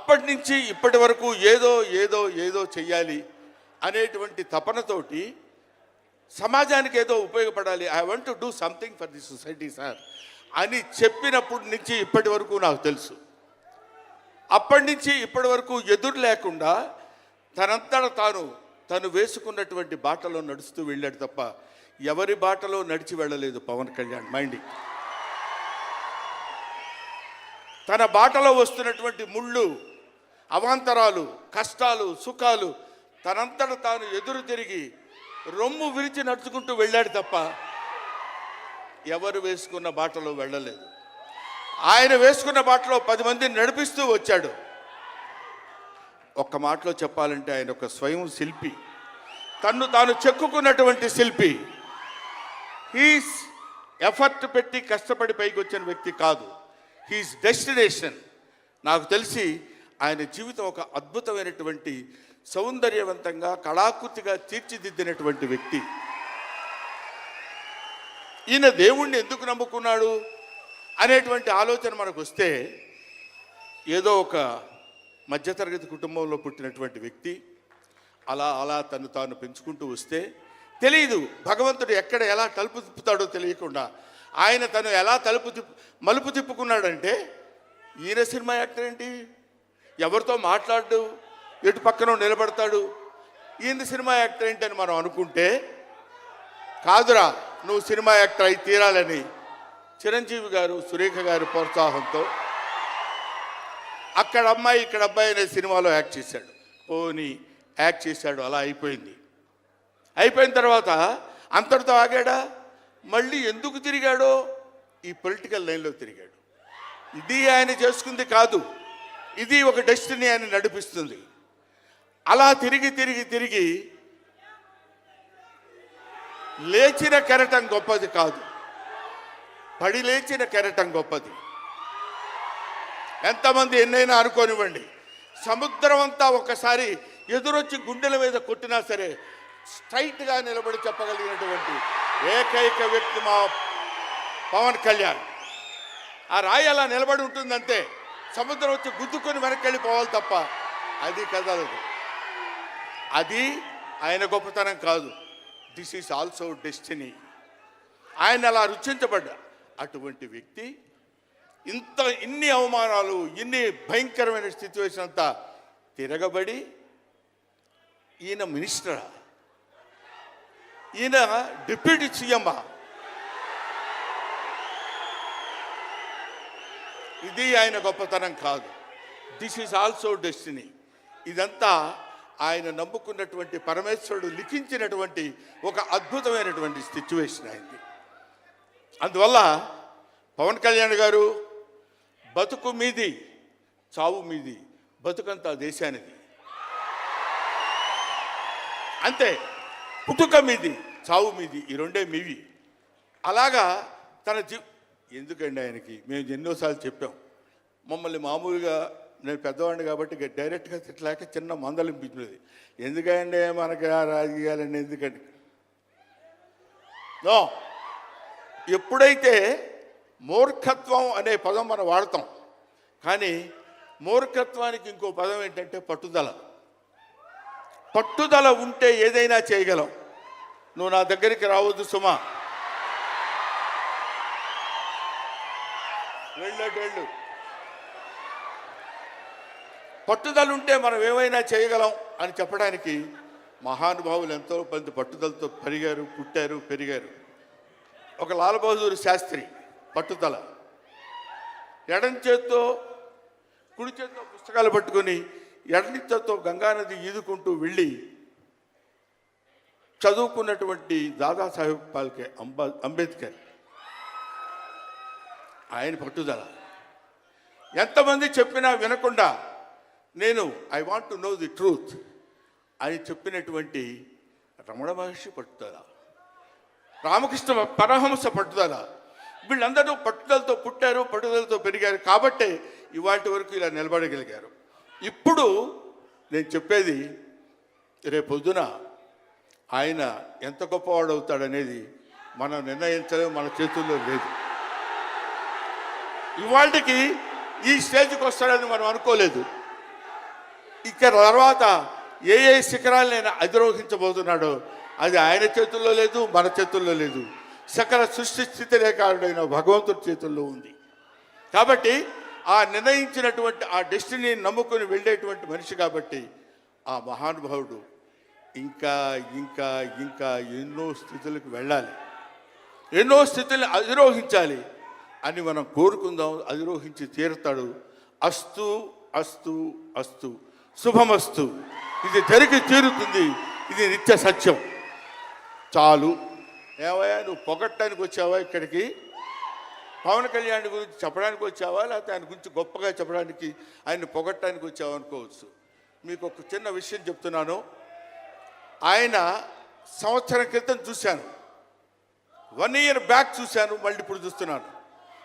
అప్పటి నుంచి ఇప్పటి వరకు ఏదో ఏదో ఏదో చెయ్యాలి అనేటువంటి తపనతోటి సమాజానికి ఏదో ఉపయోగపడాలి, I want to do something for the society sir అని చెప్పినప్పటి నుంచి ఇప్పటి వరకు నాకు తెలుసు. అప్పటి నుంచి ఇప్పటి వరకు ఎదురు లేకుండా తనంతట తను వేసుకున్నటువంటి బాటలో నడుస్తూ వెళ్ళాడు తప్ప ఎవరి బాటలో నడిచి వెళ్ళలేదు పవన్ కళ్యాణ్. మైండ్ తన బాటలో వస్తున్నటువంటి ముళ్ళు, అవాంతరాలు, కష్టాలు, సుఖాలు తనంతట తాను ఎదురు తిరిగి రొమ్ము విరిచి నడుచుకుంటూ వెళ్ళాడు తప్ప ఎవరు వేసుకున్న బాటలో వెళ్ళలేదు. ఆయన వేసుకున్న బాటలో 10 మందిని నడిపిస్తూ వచ్చాడు. ఒక్క మాటలో చెప్పాలంటే ఆయన ఒక స్వయం శిల్పి, తన్ను తాను చెక్కుకున్నటువంటి శిల్పి. హీస్ ఎఫర్ట్ పెట్టి కష్టపడి పైకి వచ్చిన వ్యక్తి కాదు, హీస్ డెస్టినేషన్. నాకు తెలిసి ఆయన జీవితం ఒక అద్భుతమైనటువంటి సౌందర్యవంతంగా కళాకృతిగా తీర్చిదిద్దినటువంటి వ్యక్తి. ఈయన దేవుణ్ణి ఎందుకు నమ్ముకున్నాడు అనేటువంటి ఆలోచన మనకు వస్తే, ఏదో ఒక మధ్యతరగతి కుటుంబంలో పుట్టినటువంటి వ్యక్తి అలా అలా తను తాను పెంచుకుంటూ వస్తే తెలియదు భగవంతుడు ఎక్కడ ఎలా తలుపు తిప్పుతాడో తెలియకుండా ఆయన తను ఎలా మలుపు తిప్పుకున్నాడంటే, ఈయన సినిమా యాక్టర్ ఏంటి, ఎవరితో మాట్లాడు, ఎటు పక్కన నిలబడతాడు, ఈయన సినిమా యాక్టర్ ఏంటి అని మనం అనుకుంటే, కాదురా నువ్వు సినిమా యాక్టర్ అయి తీరాలని చిరంజీవి గారు, సురేఖ గారి ప్రోత్సాహంతో అక్కడ అమ్మాయి ఇక్కడ అబ్బాయి అనే సినిమాలో యాక్ట్ చేశాడు. పోనీ యాక్ట్ చేశాడు, అలా అయిపోయింది. అయిపోయిన తర్వాత అంతటితో ఆగాడా, మళ్ళీ ఎందుకు తిరిగాడో ఈ పొలిటికల్ లైన్లో తిరిగాడు. ఇది ఆయన చేసుకుంది కాదు, ఇది ఒక డెస్టినీ ఆయన నడిపిస్తుంది. అలా తిరిగి తిరిగి తిరిగి లేచిన కెరటం గొప్పది కాదు, పడి లేచిన కెరటం గొప్పది. ఎంతమంది ఎన్నైనా అనుకోనివ్వండి, సముద్రం అంతా ఒకసారి ఎదురొచ్చి గుండెల మీద కొట్టినా సరే స్ట్రైట్గా నిలబడి చెప్పగలిగినటువంటి ఏకైక వ్యక్తి మా పవన్ కళ్యాణ్. ఆ రాయి అలా నిలబడి ఉంటుందంతే, సముద్రం వచ్చి గుద్దుకొని వెనక్కి వెళ్ళిపోవాలి తప్ప అది కదలదు. అది ఆయన గొప్పతనం కాదు, దిస్ ఈజ్ ఆల్సో డెస్టినీ. ఆయన అలా రుచించబడ్డా అటువంటి వ్యక్తి ఇన్ని అవమానాలు, ఇన్ని భయంకరమైన సిచ్యువేషన్ అంతా తిరగబడి ఈయన మినిస్టరా, ఈయన డిప్యూటీ సీఎమ్మా, ఇది ఆయన గొప్పతనం కాదు, దిస్ ఈజ్ ఆల్సో డెస్టినీ. ఇదంతా ఆయన నమ్ముకున్నటువంటి పరమేశ్వరుడు లిఖించినటువంటి ఒక అద్భుతమైనటువంటి సిచ్యువేషన్ అయింది. అందువల్ల పవన్ కళ్యాణ్ గారు బతుకు మీది చావు మీది, బతుకంతా దేశానిది అంతే. పుట్టుక మీది చావు మీది, ఈ రెండే మీవి. అలాగా తన ఎందుకండి ఆయనకి మేము ఎన్నోసార్లు చెప్పాం, మమ్మల్ని మామూలుగా నేను పెద్దవాడిని కాబట్టి డైరెక్ట్గా తిట్టలేక చిన్న మందలింపించినది, ఎందుకంటే మనకి ఆ రాజకీయాలండి ఎందుకండి. నో, ఎప్పుడైతే మూర్ఖత్వం అనే పదం మనం వాడతాం, కానీ మూర్ఖత్వానికి ఇంకో పదం ఏంటంటే పట్టుదల. పట్టుదల ఉంటే ఏదైనా చేయగలం. నువ్వు నా దగ్గరికి రావద్దు సుమా, వెళ్ళు. పట్టుదల ఉంటే మనం ఏమైనా చేయగలం అని చెప్పడానికి మహానుభావులు ఎంతో మంది పట్టుదలతో పెరిగారు, పుట్టారు, పెరిగారు. ఒక లాల్ బహదూర్ శాస్త్రి పట్టుదల, ఎడం చేత్తో కుడి చేత్తో పుస్తకాలు పట్టుకొని ఎడని చేత్తో గంగానది ఈదుకుంటూ వెళ్ళి చదువుకున్నటువంటి దాదాసాహెబ్ ఫాల్కే అంబేద్కర్, ఆయన పట్టుదల. ఎంతమంది చెప్పినా వినకుండా నేను I want to know the truth అని చెప్పినటువంటి రమణ మహర్షి పట్టుదల, రామకృష్ణ పరమహంస పట్టుదల, వీళ్ళందరూ పట్టుదలతో పుట్టారు, పట్టుదలతో పెరిగారు కాబట్టే ఇవాటి వరకు ఇలా నిలబడగలిగారు. ఇప్పుడు నేను చెప్పేది, రేపొద్దున ఆయన ఎంత గొప్పవాడు అవుతాడనేది మనం నిర్ణయించలేము, మన చేతుల్లో లేదు. ఇవాళకి ఈ స్టేజ్కి వస్తాడని మనం అనుకోలేదు. ఇక తర్వాత ఏ ఏ శిఖరాలను అధిరోహించబోతున్నాడో అది ఆయన చేతుల్లో లేదు, మన చేతుల్లో లేదు. సకల సృష్టి స్థితి రేఖారుడైన భగవంతుడి చేతుల్లో ఉంది. కాబట్టి ఆ నిర్ణయించినటువంటి ఆ డెస్టినీని నమ్ముకొని వెళ్ళేటువంటి మనిషి కాబట్టి ఆ మహానుభావుడు ఇంకా ఇంకా ఇంకా ఎన్నో స్థితులకు వెళ్ళాలి, ఎన్నో స్థితులను అధిరోహించాలి అని మనం కోరుకుందాం. అధిరోహించి తీరుతాడు. అస్తు అస్తు అస్తు, శుభమస్తు. ఇది జరిగి తీరుతుంది. ఇది నిత్య సత్యం. చాలు. ఏవయ్యా, నువ్వు పొగట్టడానికి వచ్చావా ఇక్కడికి? పవన్ కళ్యాణ్ గురించి చెప్పడానికి వచ్చావా, లేకపోతే ఆయన గురించి గొప్పగా చెప్పడానికి, ఆయన పొగట్టడానికి వచ్చావా అనుకోవచ్చు. మీకు ఒక చిన్న విషయం చెప్తున్నాను. ఆయన సంవత్సరం క్రితం చూశాను, 1 year బ్యాక్ చూశాను, మళ్ళీ ఇప్పుడు చూస్తున్నాను.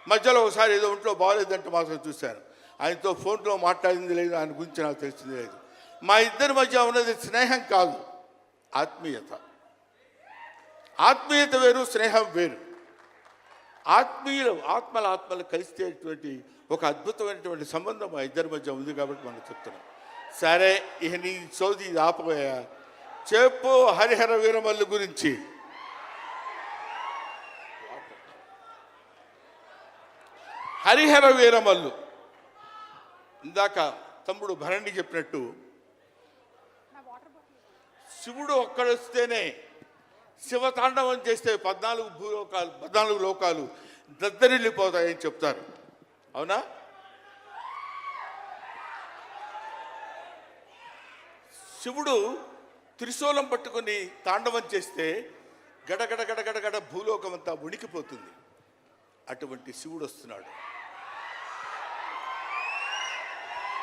మధ్యలో ఒకసారి ఏదో ఒంట్లో బాగోలేదంటే మాత్రం చూశాను. ఆయనతో ఫోన్లో మాట్లాడింది లేదు, ఆయన గురించి నాకు తెలిసింది లేదు. మా ఇద్దరి మధ్య ఉన్నది స్నేహం కాదు, ఆత్మీయత. ఆత్మీయత వేరు, స్నేహం వేరు. ఆత్మలు కలిసేటువంటి ఒక అద్భుతమైనటువంటి సంబంధం మా ఇద్దరి మధ్య ఉంది కాబట్టి మనం చెప్తున్నాం. సరే, ఇక నీ సోది ఇది ఆపబోయా. చెప్పు హరిహర వీరమల్లు గురించి. హరిహర వీరమల్లు ఇందాక తమ్ముడు భరణి చెప్పినట్టు, శివుడు ఒక్కడొస్తేనే, శివతాండవం చేస్తే 14 లోకాలు దద్దరిల్లిపోతాయని చెప్తారు. అవునా? శివుడు త్రిశూలం పట్టుకొని తాండవం చేస్తే గడగడ గడగడగడ భూలోకం అంతా ఉణికిపోతుంది. అటువంటి శివుడు వస్తున్నాడు.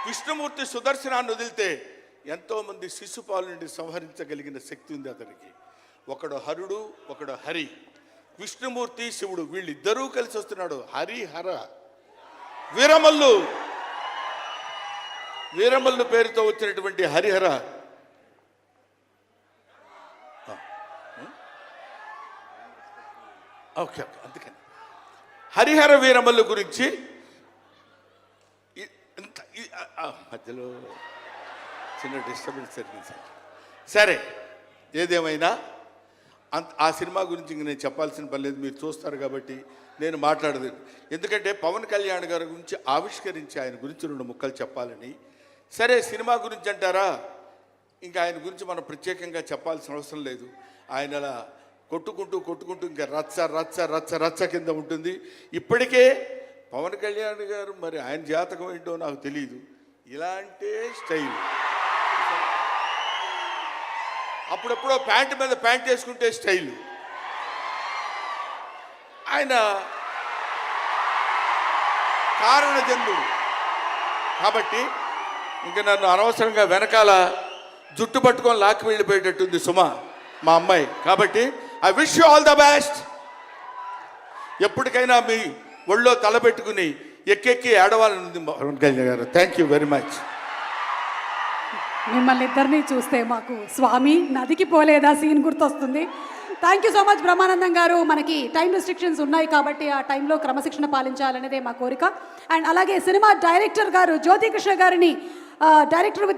విష్ణుమూర్తి సుదర్శనాన్ని వదిలితే ఎంతోమంది శిశుపాల నుండి సంహరించగలిగిన శక్తి ఉంది అతనికి. ఒకడు హరుడు, ఒకడు హరి. విష్ణుమూర్తి, శివుడు వీళ్ళిద్దరూ కలిసి వస్తున్నాడు. హరిహర వీరమల్లు, వీరమల్లు పేరుతో వచ్చినటువంటి హరిహర. ఓకే, అందుకని హరిహర వీరమల్లు గురించి మధ్యలో చిన్న డిస్టర్బెన్స్ జరిగింది. సరే, ఏదేమైనా ఆ సినిమా గురించి ఇంక నేను చెప్పాల్సిన పని లేదు, మీరు చూస్తారు కాబట్టి నేను మాట్లాడదు. ఎందుకంటే పవన్ కళ్యాణ్ గారి గురించి ఆవిష్కరించి ఆయన గురించి 2 ముక్కలు చెప్పాలని. సరే, సినిమా గురించి అంటారా, ఇంకా ఆయన గురించి మనం ప్రత్యేకంగా చెప్పాల్సిన అవసరం లేదు. ఆయన అలా కొట్టుకుంటూ ఇంకా రచ్చ రచ్చ రచ్చ రచ్చ కింద ఉంటుంది. ఇప్పటికే పవన్ కళ్యాణ్ గారు, మరి ఆయన జాతకం ఏంటో నాకు తెలియదు, ఇలాంటి స్టైల్. అప్పుడెప్పుడో ప్యాంటు మీద ప్యాంట్ వేసుకుంటే స్టైలు. ఆయన కారణజన్ముడు కాబట్టి ఇంకా నన్ను అనవసరంగా వెనకాల జుట్టు పట్టుకొని లాక్కి వెళ్ళిపోయేటట్టుంది సుమ, మా అమ్మాయి. కాబట్టి I wish you all the best. ఎప్పటికైనా మీ ఒళ్ళో తలపెట్టుకుని ఎక్కెక్కి ఏడవాలని పవన్ కళ్యాణ్ గారు. Thank you very much. మిమ్మల్ని ఇద్దరిని చూస్తే మాకు స్వామి నదికి పోలేదా సీన్ గుర్తొస్తుంది. Thank you so much Brahmanandam గారు. మనకి టైం రెస్ట్రిక్షన్స్ ఉన్నాయి కాబట్టి ఆ టైంలో క్రమశిక్షణ పాలించాలనేదే మా కోరిక. అండ్ అలాగే సినిమా డైరెక్టర్ గారు జ్యోతి కృష్ణ గారిని డైరెక్టర్ విత్